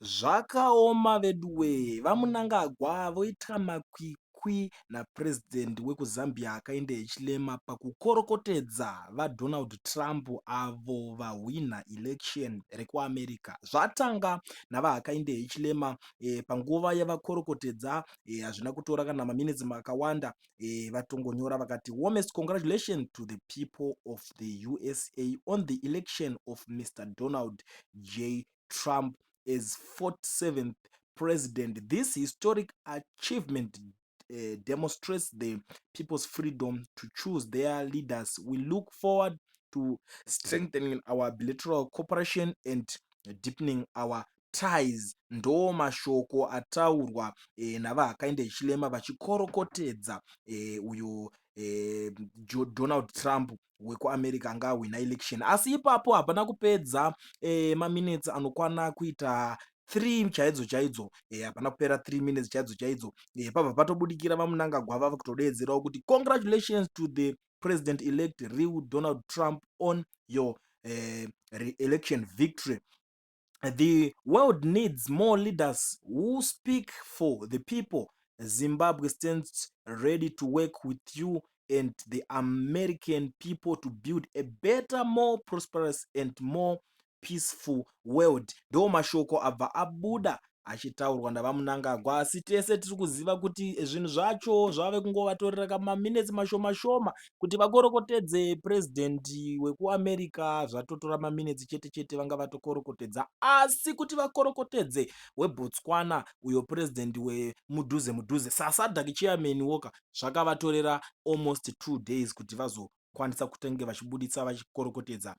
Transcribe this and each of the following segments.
Zvakaoma veduwe, vaMnangagwa voita makwikwi napurezidendi wekuZambia akaenda Hichilema pakukorokotedza vaDonald Trump avo vahwina election rekuAmerica. Zvatanga navakaenda Hichilema panguva yavakorokotedza hazvina kutora kana maminitsi makawanda vatongonyora vakati warmest congratulations to the people of the USA on the election of Mr. Donald J. Trump as 47th president. This historic achievement demonstrates the people's freedom to choose their leaders. We look forward to strengthening our bilateral cooperation and deepening our ties. Ndo mashoko ataurwa navakaenda Hichilema vachikorokotedza uyu Donald Trump wekuAmerica anga ahwina election. Asi ipapo hapana kupedza maminitsi anokwana kuita 3 chaidzo chaidzo, hapana kupera 3 minutes chaidzo chaidzo, pabva patobudikira vaMnangagwa vava kutodedzerawo kuti congratulations to the president elect real Donald Trump on your election victory. The world needs more leaders who speak for the people. Zimbabwe stands ready to work with you and the American people to build a better, more prosperous and more peaceful world. Ndo mashoko abva abuda achitaurwa navaMnangagwa, asi tese tiri kuziva kuti zvinhu zvacho zvave kungovatorera kamaminitsi mashoma shoma kuti vakorokotedze purezidendi wekuAmerica. Zvatotora maminitsi chete chete vanga vatokorokotedza, asi kuti vakorokotedze weBotswana uyo purezidendi wemudhuze mudhuze sasadhaki chairman woka zvakavatorera almost 2 days kuti vazokwanisa kutenge vachibuditsa vachikorokotedza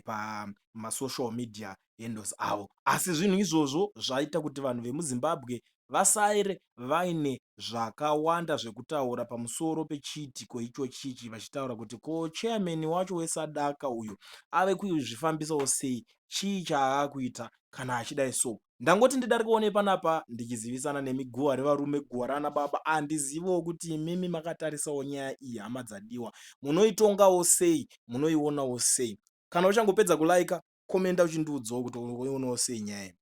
pamasocial media handles avo. Asi zvinhu izvozvo zvaita kuti vanhu vemuZimbabwe vasaire vaine zvakawanda zvekutaura pamusoro pechiitiko ichochichi, vachitaura kuti ko chairman wacho wesadaka uyu ave kuzvifambisawo sei, chii chaaakuita kana achidai so. Ndangoti ndidarikoone panapa ndichizivisana nemi guwa revarume, guwa rana baba. Handiziviwo kuti imimi makatarisawo nyaya iyi, hama dzadiwa, munoitongawo sei, munoionawo sei? Kana uchangopedza kulaika, komenda uchindiudzawo kuti unoionawo sei nyaya iyi.